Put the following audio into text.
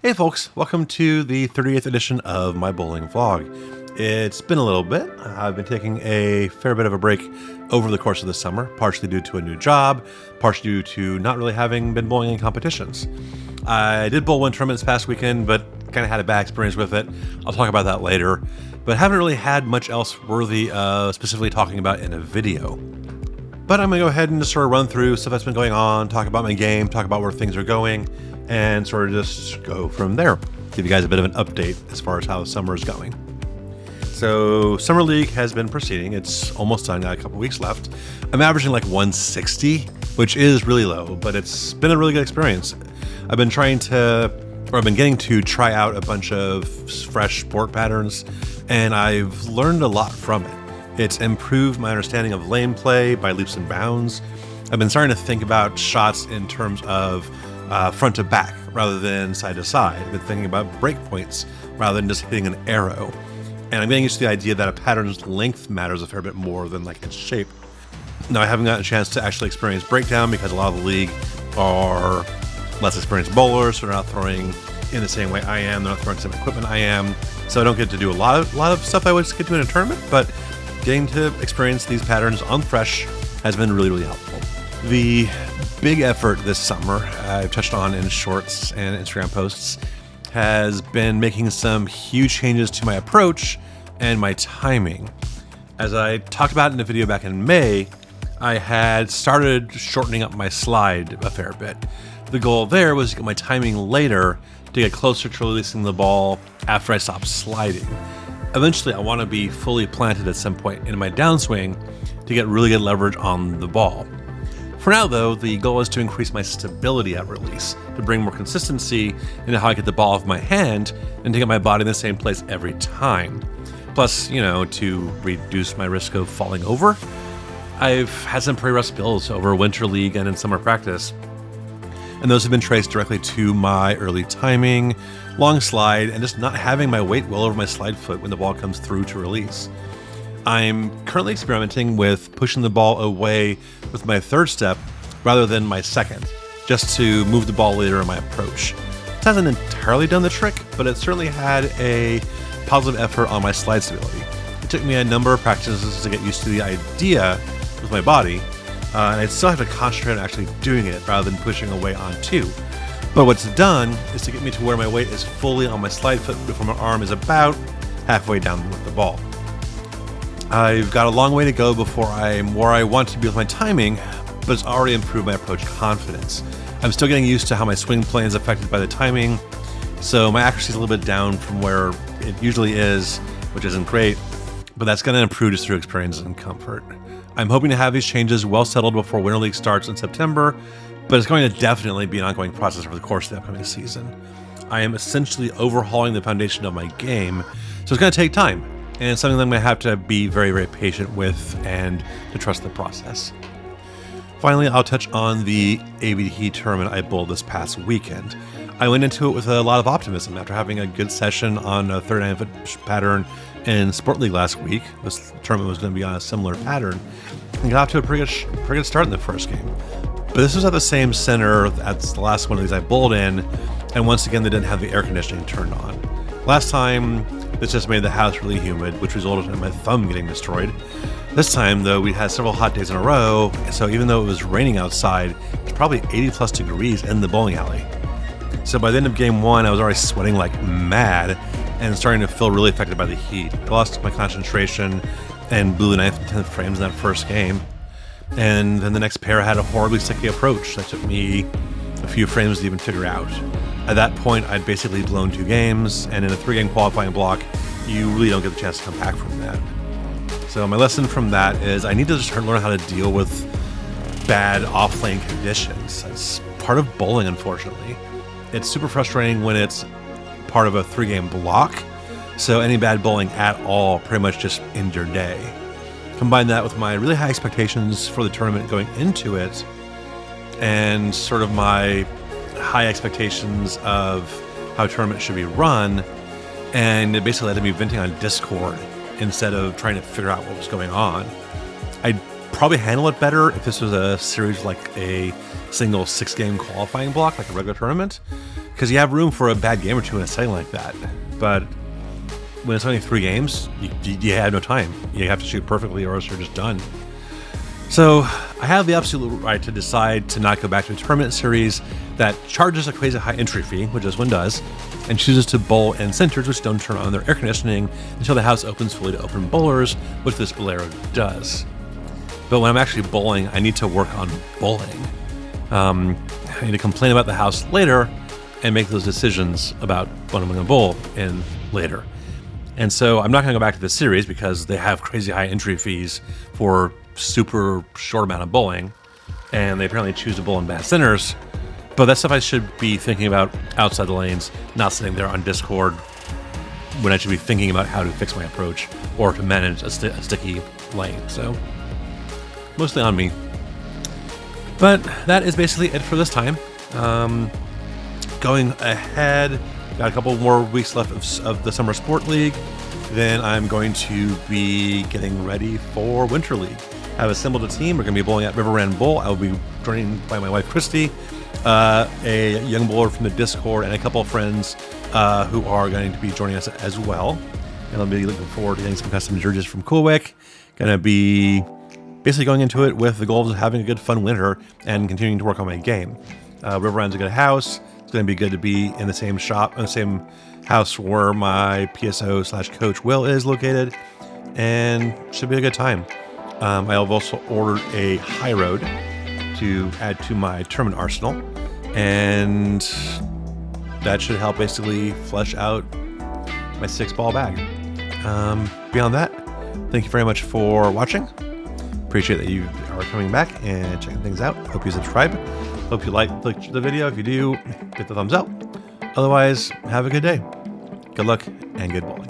Hey folks, welcome to the 38th edition of my bowling vlog. It's been a little bit. I've been taking a fair bit of a break over the course of the summer, partially due to a new job, partially due to not really having been bowling in competitions. I did bowl one tournament this past weekend, but kind of had a bad experience with it. I'll talk about that later, but haven't really had much else worthy of specifically talking about in a video. But I'm gonna go ahead and just sort of run through stuff that's been going on, talk about my game, talk about where things are going, and sort of just go from there. Give you guys a bit of an update as far as how the summer is going. So Summer League has been proceeding. It's almost done, got a couple weeks left. I'm averaging like 160, which is really low, but it's been a really good experience. I've been getting to try out a bunch of fresh sport patterns, and I've learned a lot from it. It's improved my understanding of lane play by leaps and bounds. I've been starting to think about shots in terms of front to back rather than side to side. I've been thinking about break points rather than just hitting an arrow. And I'm getting used to the idea that a pattern's length matters a fair bit more than like its shape. Now, I haven't gotten a chance to actually experience breakdown because a lot of the league are less experienced bowlers, so they're not throwing in the same way I am. They're not throwing the same equipment I am. So I don't get to do a lot of stuff I would get to in a tournament, but getting to experience these patterns on fresh has been really, really helpful. The big effort this summer, I've touched on in shorts and Instagram posts, has been making some huge changes to my approach and my timing. As I talked about in a video back in May, I had started shortening up my slide a fair bit. The goal there was to get my timing later to get closer to releasing the ball after I stopped sliding. Eventually, I want to be fully planted at some point in my downswing to get really good leverage on the ball. For now, though, the goal is to increase my stability at release, to bring more consistency into how I get the ball off my hand and to get my body in the same place every time. Plus, to reduce my risk of falling over. I've had some pretty rough spills over Winter League and in summer practice, and those have been traced directly to my early timing, long slide, and just not having my weight well over my slide foot when the ball comes through to release. I'm currently experimenting with pushing the ball away with my third step rather than my second, just to move the ball later in my approach. It hasn't entirely done the trick, but it certainly had a positive effort on my slide stability. It took me a number of practices to get used to the idea with my body, and I still have to concentrate on actually doing it rather than pushing away onto. But what's done is to get me to where my weight is fully on my slide foot before my arm is about halfway down with the ball. I've got a long way to go before I'm where I want to be with my timing, but it's already improved my approach confidence. I'm still getting used to how my swing plane is affected by the timing, so my accuracy is a little bit down from where it usually is, which isn't great, but that's going to improve just through experience and comfort. I'm hoping to have these changes well settled before Winter League starts in September, but it's going to definitely be an ongoing process over the course of the upcoming season. I am essentially overhauling the foundation of my game, so it's going to take time. And it's something that I'm going to have to be very, very patient with and to trust the process. Finally, I'll touch on the ABT tournament I bowled this past weekend. I went into it with a lot of optimism after having a good session on a 39-foot pattern in Sport League last week. This tournament was going to be on a similar pattern and got off to a pretty good start in the first game. But this was at the same center that's the last one of these I bowled in, and once again they didn't have the air conditioning turned on. Last time, this just made the house really humid, which resulted in my thumb getting destroyed. This time, though, we had several hot days in a row, so even though it was raining outside, it's probably 80 plus degrees in the bowling alley. So by the end of game one, I was already sweating like mad and starting to feel really affected by the heat. I lost my concentration and blew the 9th and 10th frames in that first game. And then the next pair had a horribly sticky approach that took me a few frames to even figure out. At that point, I'd basically blown 2 games, and in a 3-game qualifying block, you really don't get the chance to come back from that. So my lesson from that is I need to just learn how to deal with bad off-lane conditions. It's part of bowling, unfortunately. It's super frustrating when it's part of a 3-game block, so any bad bowling at all pretty much just ends your day. Combine that with my really high expectations for the tournament going into it, and sort of my high expectations of how a tournament should be run, and it basically led to me venting on Discord instead of trying to figure out what was going on. I'd probably handle it better if this was a series like a single 6-game qualifying block, like a regular tournament, because you have room for a bad game or two in a setting like that. But when it's only 3 games, you have no time. You have to shoot perfectly or else you're just done. So I have the absolute right to decide to not go back to a tournament series that charges a crazy high entry fee, which this one does, and chooses to bowl in centers which don't turn on their air conditioning until the house opens fully to open bowlers, which this Bowlero does. But when I'm actually bowling, I need to work on bowling. I need to complain about the house later and make those decisions about what I'm going to bowl in later. And so I'm not going to go back to the series because they have crazy high entry fees for super short amount of bowling, and they apparently choose to bowl in bad centers. But that's stuff I should be thinking about outside the lanes, not sitting there on Discord when I should be thinking about how to fix my approach or to manage a sticky lane. So mostly on me. But that is basically it for this time. Going ahead, got a couple more weeks left of the Summer Sport League. Then I'm going to be getting ready for Winter League. I've assembled a team. We're going to be bowling at Riverrun Bowl. I will be joined by my wife, Christy, a young bowler from the Discord, and a couple of friends who are going to be joining us as well. And I'll be looking forward to getting some custom jerseys from Coolwick. Going to be basically going into it with the goals of having a good, fun winter and continuing to work on my game. Riverrun's a good house. It's going to be good to be in the same shop, in the same house where my PSO/coach Will is located, and should be a good time. I have also ordered a high road to add to my tournament arsenal, and that should help basically flesh out my 6-ball bag. Beyond that, thank you very much for watching. Appreciate that you are coming back and checking things out. Hope you subscribe. Hope you like the video. If you do, hit the thumbs up. Otherwise, have a good day. Good luck and good bowling.